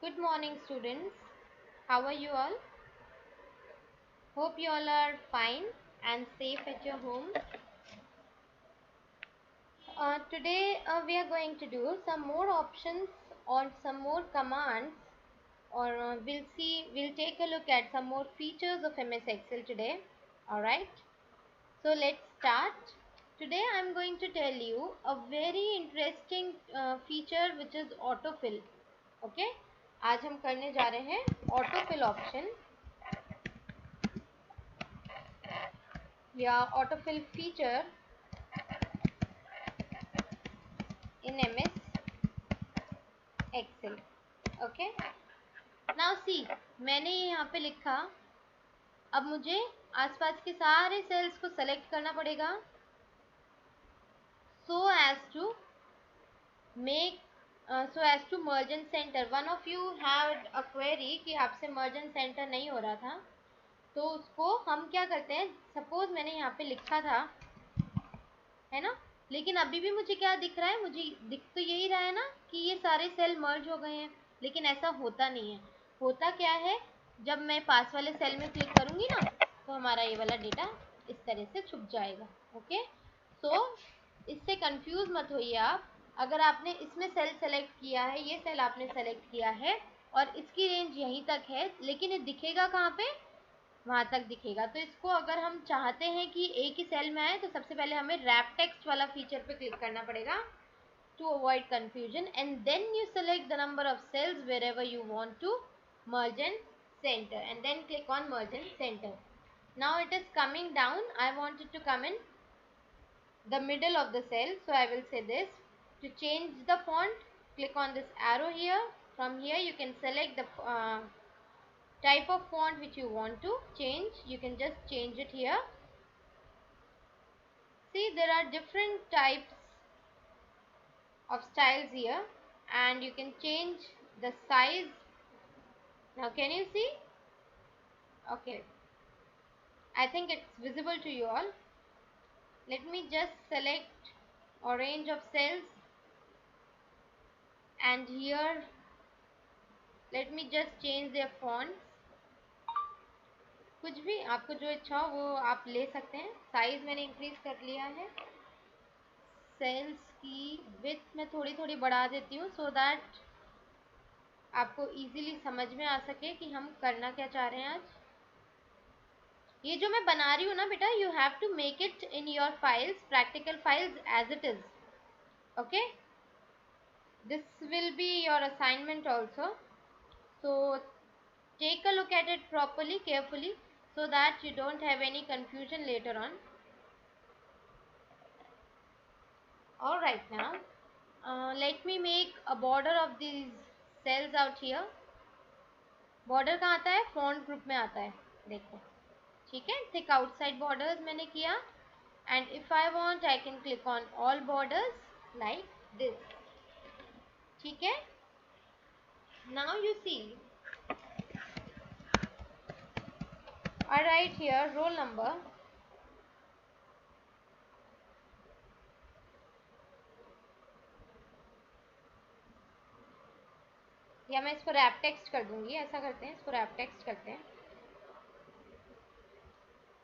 Good morning, students. How are you all? Hope you all are fine and safe at your home. Today, we are going to do some more options or some more commands, or we'll take a look at some more features of MS Excel today. All right. So let's start. Today, I'm going to tell you a very interesting feature which is autofill. Okay. आज हम करने जा रहे हैं autofill option या autofill feature in MS Excel. Okay. Now see, मैंने ये यहाँ पे लिखा. अब मुझे आसपास के सारे सेल्स को सेलेक्ट करना पड़ेगा so as to make so as to merge and center. One of you had a query कि आपसे merge and center नहीं हो रहा था, तो उसको हम क्या करते हैं. सपोज मैंने यहाँ पे लिखा था, है ना, लेकिन अभी भी मुझे क्या दिख रहा है, मुझे दिख तो यही रहा है ना कि ये सारे सेल मर्ज हो गए हैं, लेकिन ऐसा होता नहीं है. होता क्या है, जब मैं पास वाले सेल में क्लिक करूंगी ना, तो हमारा ये वाला डेटा इस तरह से छुप जाएगा. ओके. सो इससे कंफ्यूज मत होइए आप. अगर आपने इसमें सेल सेलेक्ट किया है, ये सेल आपने सेलेक्ट किया है और इसकी रेंज यहीं तक है, लेकिन ये दिखेगा कहाँ पे, वहां तक दिखेगा. तो इसको अगर हम चाहते हैं कि एक ही सेल में आए, तो सबसे पहले हमें रैप टेक्स्ट वाला फीचर पे क्लिक करना पड़ेगा to avoid confusion, and then you select the number of cells wherever you want to merge and center, and then click on merge and center. Now it is coming down. I want it to come in the middle of the cell, so I will say this. To change the font, click on this arrow here. From here you can select the type of font which you want to change. You can just change it here. See, there are different types of styles here, and you can change the size. Now can you see? Okay, I think it's visible to you all. Let me just select a range of cells, and here let me just change their fonts. कुछ भी आपको जो इच्छा हो वो आप ले सकते हैं. साइज मैंने इंक्रीज कर लिया है. सेल्स की विड्थ में थोड़ी थोड़ी बढ़ा देती हूँ, सो दैट आपको इजीली समझ में आ सके कि हम करना क्या चाह रहे हैं आज. ये जो मैं बना रही हूँ ना बेटा, you have to make it in your files, practical files, as it is. Okay. This will be your assignment also, so take a look at it properly, carefully, so that you don't have any confusion later on. All right, now let me make a border of these cells out here. Border कहाँ आता है, font group में आता है. देखो, ठीक है. thick outside borders मैंने किया, and if I want I can click on all borders like this. ठीक है. Now you see, I write here roll number, या मैं इसको रैप टेक्स्ट कर दूंगी. ऐसा करते हैं, इसको रैप टेक्स्ट करते हैं.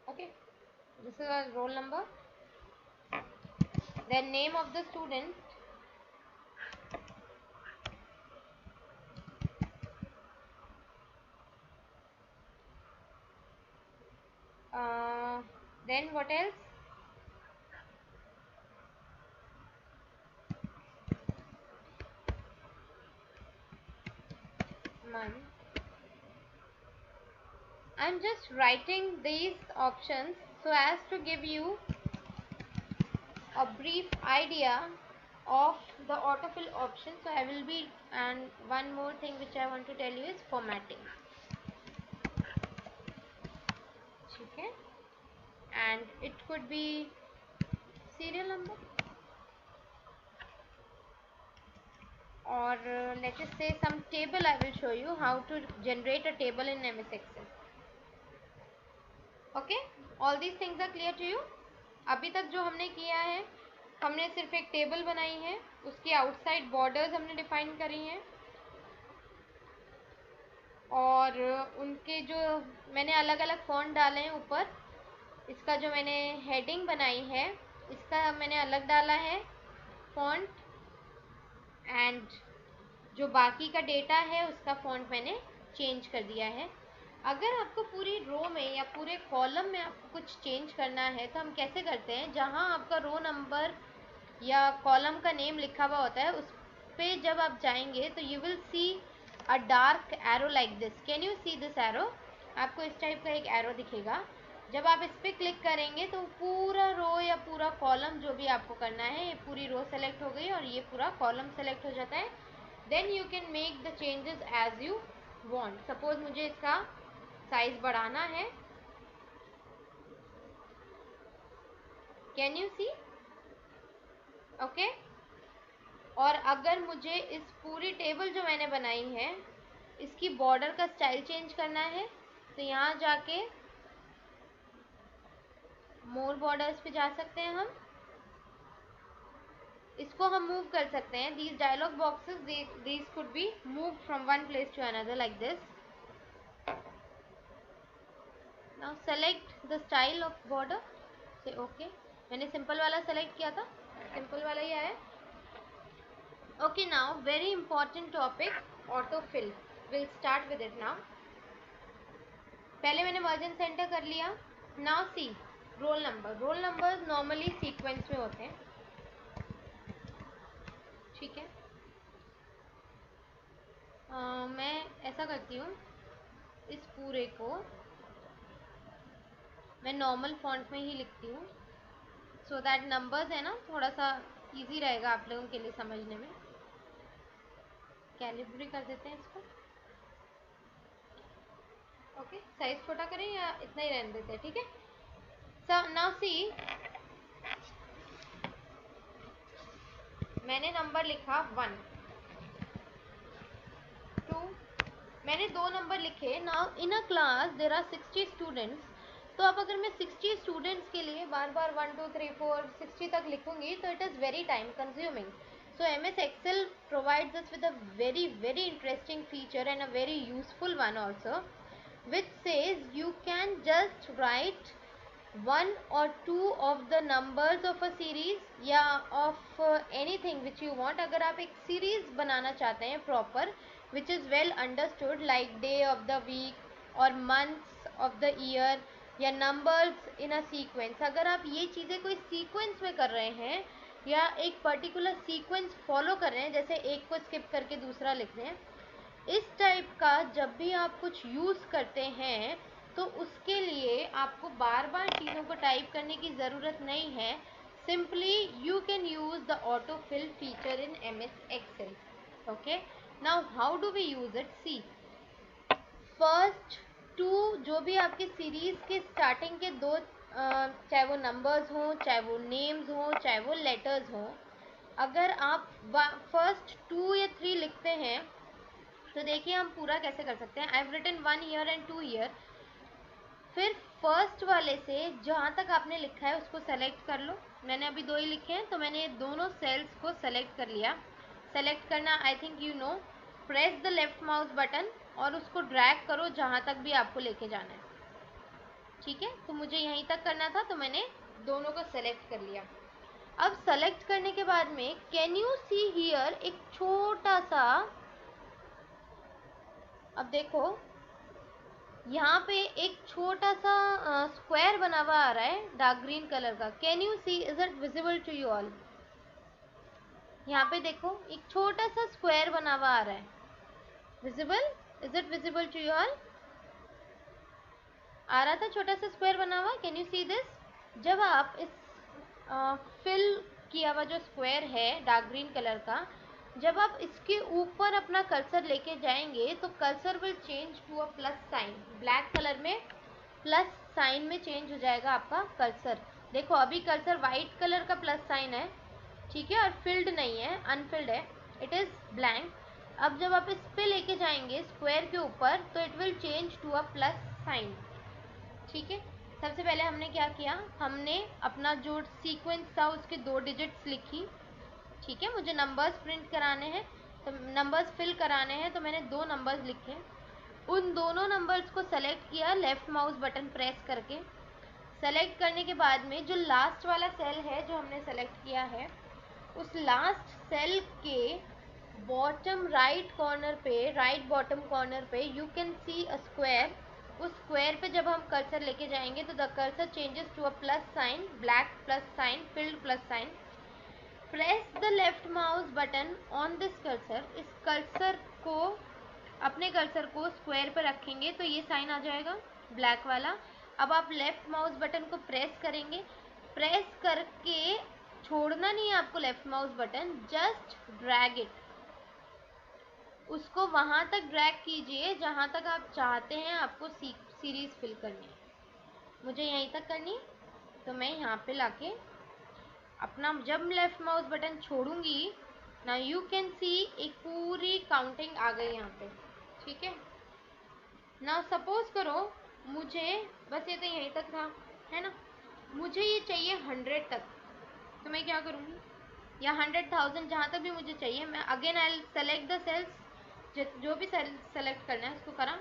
Okay. This is roll number, then name of the student, then what else, month. I'm just writing these options so as to give you a brief idea of the autofill option. So I will be, and one more thing which I want to tell you is formatting. Okay. And it could be serial number, or let us say some table. I will show you how to generate a table in MS Excel. Okay. All these things are clear to you. अभी तक जो हमने किया है, हमने सिर्फ एक table बनाई है, उसकी आउटसाइड बॉर्डर्स हमने डिफाइन करी हैं, और उनके जो मैंने अलग अलग फ़ॉन्ट डाले हैं ऊपर। इसका जो मैंने हेडिंग बनाई है इसका मैंने अलग डाला है फ़ॉन्ट, एंड जो बाकी का डेटा है उसका फ़ॉन्ट मैंने चेंज कर दिया है। अगर आपको पूरी रो में या पूरे कॉलम में आपको कुछ चेंज करना है तो हम कैसे करते हैं, जहाँ आपका रो नंबर या कॉलम का नेम लिखा हुआ होता है उस पे जब आप जाएंगे तो you will see a dark arrow like this. Can you see this arrow? आपको इस टाइप का एक एरो दिखेगा। जब आप इस पर क्लिक करेंगे तो पूरा रो या पूरा कॉलम जो भी आपको करना है, ये पूरी रो सेलेक्ट हो गई और ये पूरा कॉलम सेलेक्ट हो जाता है। Then you can make the changes as you want. Suppose मुझे इसका साइज बढ़ाना है, कैन यू सी? ओके। और अगर मुझे इस पूरी टेबल जो मैंने बनाई है इसकी बॉर्डर का स्टाइल चेंज करना है तो यहाँ जाके मोर बॉर्डर्स पे जा सकते हैं हम। इसको हम मूव कर सकते हैं। These dialog boxes these could be move from one place to another like this. Now select the style of border से ओके। मैंने सिंपल वाला सेलेक्ट किया था, सिंपल वाला ही आया। Okay, now very important topic, autofill. We'll start with it now. पहले मैंने मर्जन सेंटर कर लिया। Now see roll number. Roll number normally sequence में होते हैं, ठीक है। मैं ऐसा करती हूँ, इस पूरे को मैं नॉर्मल फॉन्ट में ही लिखती हूँ सो दैट नंबर्स है ना थोड़ा सा इजी रहेगा आप लोगों के लिए समझने में। कैलिब्री कर देते हैं इसको। ओके, साइज छोटा करें या इतना ही रहने देते हैं, ठीक है। सो नाउ सी मैंने नंबर लिखा 1 2, मैंने 2 नंबर लिखे। Now in a class there are 60 students. तो अब अगर मैं 60 स्टूडेंट्स के लिए बार बार 1 2 3 4 60 तक लिखूंगी तो it is very time consuming. So MS Excel provides us with a very interesting feature and a very useful one also, which says you can just write one or two of the numbers of a series या of anything which you want। अगर आप एक series बनाना चाहते हैं proper which is well understood like day of the week or months of the year या numbers in a sequence, अगर आप ये चीज़ें कोई sequence में कर रहे हैं या एक पर्टिकुलर सीक्वेंस फॉलो कर रहे हैं, जैसे एक को स्किप करके दूसरा लिख रहे हैं, इस टाइप का जब भी आप कुछ यूज़ करते हैं तो उसके लिए आपको बार बार चीज़ों को टाइप करने की ज़रूरत नहीं है। Simply you can use the auto fill feature in MS Excel। Okay, now how do we use it? See first to जो भी आपके सीरीज़ के स्टार्टिंग के दो चाहे वो नंबर्स हों, चाहे वो नेम्स हों, चाहे वो लेटर्स हों, अगर आप फर्स्ट 2 या 3 लिखते हैं तो देखिए हम पूरा कैसे कर सकते हैं। I have written 1 year and 2 year. फिर फर्स्ट वाले से जहाँ तक आपने लिखा है उसको सेलेक्ट कर लो। मैंने अभी 2 ही लिखे हैं तो मैंने दोनों सेल्स को सेलेक्ट कर लिया। सेलेक्ट करना I think you know, press the left mouse button और उसको ड्रैग करो जहाँ तक भी आपको लेके जाना है, ठीक है। तो मुझे यहीं तक करना था तो मैंने दोनों को सेलेक्ट कर लिया। अब सेलेक्ट करने के बाद में कैन यू सी हियर एक छोटा सा, अब देखो यहाँ पे एक छोटा सा स्क्वायर बना हुआ आ रहा है डार्क ग्रीन कलर का। Can you see, is it visible to you all? यहाँ पे देखो एक छोटा सा स्क्वायर बना हुआ आ रहा है, visible? Is it visible to you all? आ रहा था छोटा सा स्क्वायर बना हुआ, कैन यू सी दिस? जब आप इस फिल किया हुआ जो स्क्वायर है डार्क ग्रीन कलर का, जब आप इसके ऊपर अपना कर्सर लेके जाएंगे तो cursor will change to a plus sign. Black colour में प्लस साइन में चेंज हो जाएगा आपका कर्सर। देखो अभी कर्सर वाइट कलर का प्लस साइन है, ठीक है, और फिल्ड नहीं है, अनफिल्ड है, इट इज़ ब्लैंक। अब जब आप इस पे लेके जाएंगे स्क्वायर के ऊपर तो it will change to a plus sign, ठीक है। सबसे पहले हमने क्या किया, हमने अपना जो सीक्वेंस था उसके 2 डिजिट्स लिखी, ठीक है। मुझे नंबर्स प्रिंट कराने हैं तो नंबर्स फिल कराने हैं तो मैंने 2 नंबर्स लिखे। उन दोनों नंबर्स को सेलेक्ट किया लेफ्ट माउस बटन प्रेस करके। सेलेक्ट करने के बाद में जो लास्ट वाला सेल है जो हमने सेलेक्ट किया है, उस लास्ट सेल के बॉटम राइट कॉर्नर पे, राइट बॉटम कॉर्नर पे you can see a square. उस स्क्वायर पे जब हम कर्सर लेके जाएंगे तो the cursor changes to a plus sign, black plus sign, filled plus sign. Press the left mouse button on this cursor. इस cursor को, अपने कर्सर को स्क्वायर पर रखेंगे तो ये साइन आ जाएगा ब्लैक वाला। अब आप लेफ्ट माउस बटन को प्रेस करेंगे, प्रेस करके छोड़ना नहीं है आपको left mouse button, just drag it. उसको वहां तक ड्रैग कीजिए जहां तक आप चाहते हैं आपको सीरीज फिल करनी है। मुझे यहीं तक करनी, तो मैं यहाँ पे लाके अपना जब लेफ्ट माउस बटन छोड़ूंगी ना, यू कैन सी एक पूरी काउंटिंग आ गई यहाँ पे। ठीक है ना, सपोज करो मुझे बस ये तो यहीं तक था, है ना, मुझे ये चाहिए 100 तक, तो मैं क्या करूँगी, या 100,000 जहाँ तक भी मुझे चाहिए, मैं again I select the cells, जो भी सेल सेलेक्ट करना है उसको करा,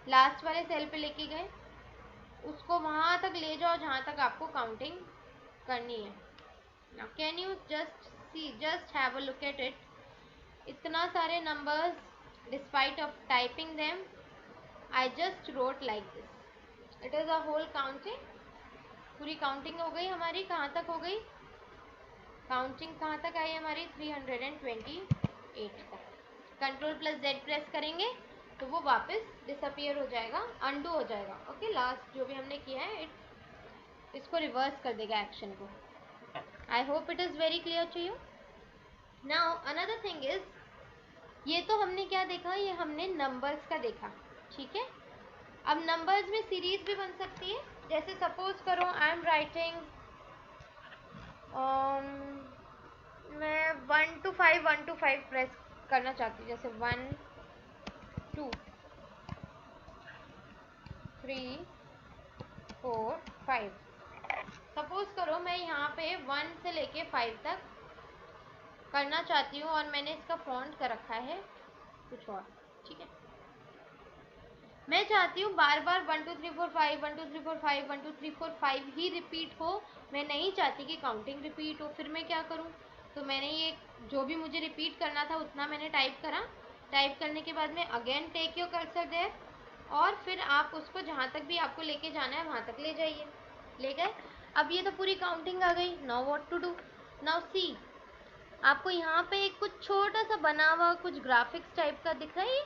लास्ट वाले सेल पे लेके गए, उसको वहाँ तक ले जाओ जहाँ तक आपको काउंटिंग करनी है। Now can you just see, just have a look at it. इतना सारे numbers, despite of typing them, I just wrote like this. It is a whole counting. पूरी काउंटिंग हो गई हमारी। कहाँ तक हो गई काउंटिंग, कहाँ तक आई हमारी, 328 तक। कंट्रोल प्लस जेड प्रेस करेंगे तो वो वापस डिसअपियर हो जाएगा, अनडू हो जाएगा। ओके, लास्ट जो भी हमने किया है इसको रिवर्स कर देगा एक्शन को। I hope it is very clear to you. Now another thing is, ये तो हमने क्या देखा, ये हमने नंबर्स का देखा। ठीक है, अब नंबर्स में सीरीज भी बन सकती है। जैसे सपोज करो आई एम राइटिंग, मैं 1 to 5 प्रेस करना चाहती हूँ। जैसे 1 2 3 4 5। सपोज करो मैं यहाँ पे 1 से लेके 5 तक करना चाहती हूँ और मैंने इसका फॉन्ट कर रखा है कुछ और। ठीक है, मैं चाहती हूँ बार बार 1 2 3 4 5 1 2 3 4 5 1 2 3 4 5 ही रिपीट हो। मैं नहीं चाहती कि काउंटिंग रिपीट हो। फिर मैं क्या करूँ, तो मैंने ये जो भी मुझे रिपीट करना था उतना मैंने टाइप करा। टाइप करने के बाद में again take your cursor there, और फिर आप उसको जहाँ तक भी आपको लेके जाना है वहाँ तक ले जाइए। ले गए, अब ये तो पूरी काउंटिंग आ गई। Now what to do, now see, आपको यहाँ पे एक कुछ छोटा सा बना हुआ कुछ ग्राफिक्स टाइप का दिख रहा है।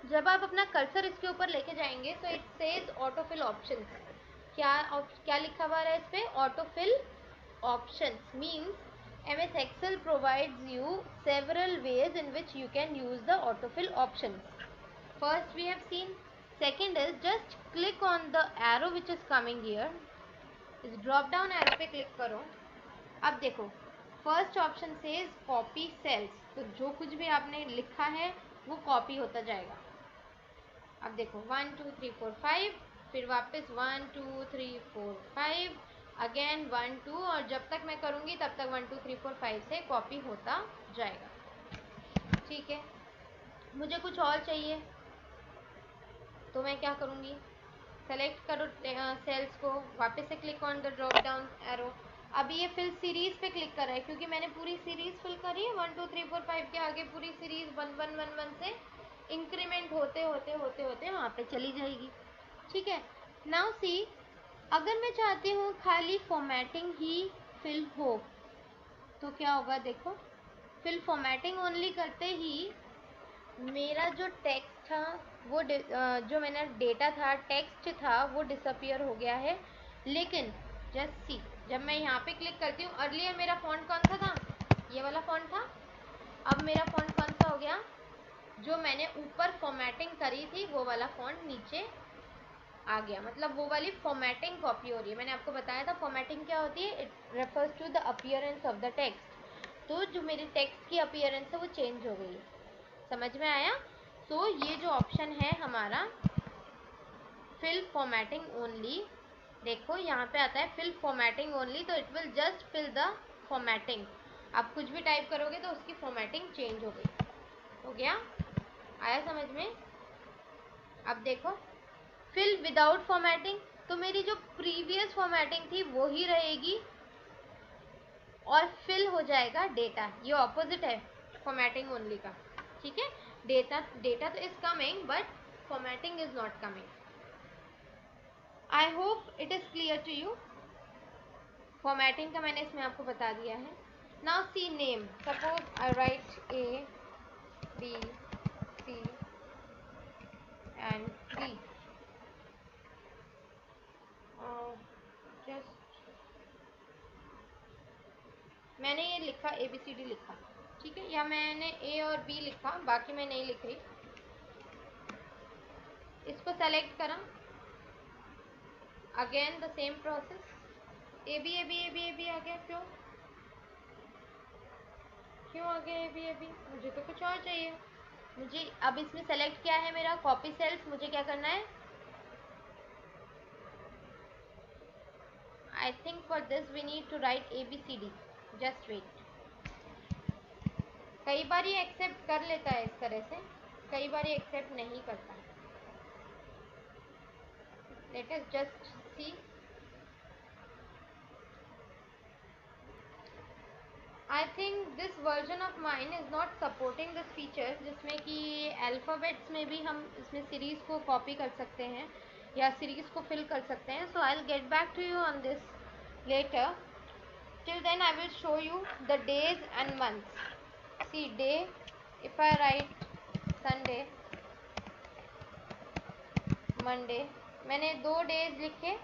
जब आप अपना कर्सर इसके ऊपर लेके जाएंगे तो इट सेज ऑटोफिल ऑप्शंस। क्या लिखा हुआ है इस पे, autofill options. Means MS Excel provides you several ways in which you can use the autofill options. First we have seen. Second is just click on the arrow which is coming here. इस drop down arrow पे click करो। अब देखो first option says copy cells, तो जो कुछ भी आपने लिखा है वो कॉपी होता जाएगा। अब देखो 1 2 3 4 5, फिर वापस 1 2 3 4 5, अगेन 1 2, और जब तक मैं करूँगी तब तक 1 2 3 4 5 से कॉपी होता जाएगा। ठीक है, मुझे कुछ और चाहिए तो मैं क्या करूँगी, सेलेक्ट करो सेल्स को, वापस से click on the drop down arrow. अभी ये फिल सीरीज पे क्लिक कर रहा है क्योंकि मैंने पूरी सीरीज फिल करी है। 1 2 3 4 5 के आगे पूरी सीरीज 1 1 1 1 से इंक्रीमेंट होते होते होते होते वहाँ पे चली जाएगी। ठीक है, नाउ सी, अगर मैं चाहती हूँ खाली फॉर्मेटिंग ही फिल हो तो क्या होगा। देखो फिल फॉर्मेटिंग ओनली करते ही मेरा जो टेक्स्ट था वो जो मैंने डेटा था, टेक्स्ट था, वो डिसअपियर हो गया है। लेकिन जस्ट सी, जब मैं यहाँ पे क्लिक करती हूँ, अर्लियर मेरा फॉन्ट कौन सा था, ये वाला फॉन्ट था। अब मेरा फॉन्ट कौन सा हो गया, जो मैंने ऊपर फॉर्मेटिंग करी थी वो वाला फॉन्ट नीचे आ गया। मतलब वो वाली फॉर्मेटिंग कॉपी हो रही है। मैंने आपको बताया था फॉर्मेटिंग क्या होती है, it refers to the appearance of the text. तो जो मेरी टेक्स्ट की अपीयरेंस है वो चेंज हो गई है। समझ में आया। तो ये जो ऑप्शन है हमारा फिल फॉर्मेटिंग ओनली, देखो यहाँ पे आता है फिल फॉर्मेटिंग ओनली, तो it will just fill the formatting. आप कुछ भी टाइप करोगे तो उसकी फॉर्मेटिंग चेंज हो गई। हो गया, आया समझ में। अब देखो, फिल विदाउट फॉर्मेटिंग, तो मेरी जो प्रीवियस फॉर्मेटिंग थी वो ही रहेगी और फिल हो जाएगा डेटा। ये ऑपोजिट है फॉर्मेटिंग ओनली का, ठीक है। डेटा डेटा तो is coming but formatting is not coming. I hope it is clear to you. Formatting का मैंने इसमें आपको बता दिया है। Now see name, suppose I write A B C and D. Just मैंने ये लिखा ए बी सी डी लिखा, ठीक है, या मैंने ए और बी लिखा, बाकी मैं नहीं लिख रही। इसको सेलेक्ट करा, again the same process, A B A B A B A B आ गया। क्यों क्यों आ गया ए बी ए बी? मुझे तो कुछ और चाहिए। मुझे अब इसमें सेलेक्ट क्या है मेरा, कॉपी सेल्स। मुझे क्या करना है, I think for this we need to write A B C D. Just wait. कई बार ये एक्सेप्ट कर लेता है इस तरह से, कई बार ये एक्सेप्ट नहीं करता। Let us just see. I think this version of mine is not supporting this feature, जिसमें कि अल्फ़ाबेट्स में भी हम इसमें सीरीज को कॉपी कर सकते हैं या सीरीज को फिल कर सकते हैं। So I will get back to you on this letter. Till then I will show you the days and months. See, day, if I write Sunday, Monday, मैंने 2 days लिखे,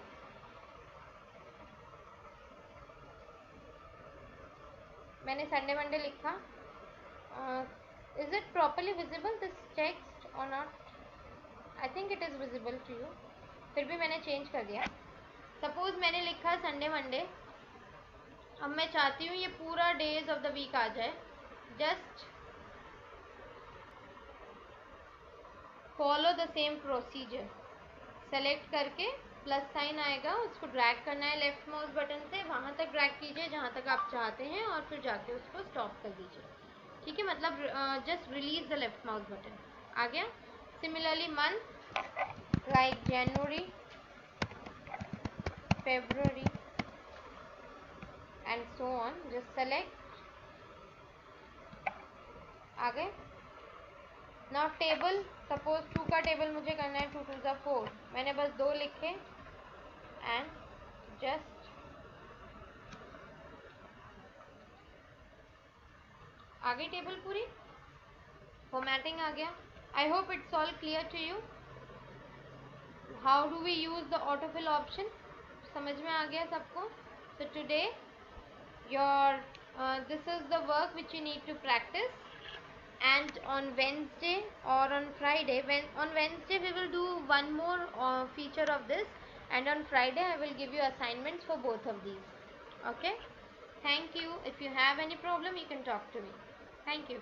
मैंने Sunday Monday लिखा। Is it properly visible this text or not? I think it is visible to you. फिर भी मैंने change कर दिया। Suppose मैंने लिखा Sunday Monday, अब मैं चाहती हूँ ये पूरा डेज ऑफ द वीक आ जाए। Just follow the same procedure. Select करके प्लस साइन आएगा, उसको ड्रैग करना है लेफ्ट माउस बटन से, वहाँ तक ड्रैग कीजिए जहाँ तक आप चाहते हैं और फिर जाके उसको स्टॉप कर दीजिए, ठीक है। मतलब just release the left mouse button, आ गया। Similarly month like January, February and so on, just select, आ गए। नाउ टेबल, सपोज 2 का टेबल मुझे करना है, 2 2 ज़ा 4, मैंने बस 2 लिखे एंड जस्ट आ गई टेबल पूरी, फॉर्मेटिंग आ गया। I hope it's all clear to you. How do we use the autofill option, समझ में आ गया सबको। So today your this is the work which you need to practice, and on Wednesday or on Friday, when on Wednesday we will do one more feature of this, and on Friday I will give you assignments for both of these. Okay, thank you. If you have any problem you can talk to me. Thank you.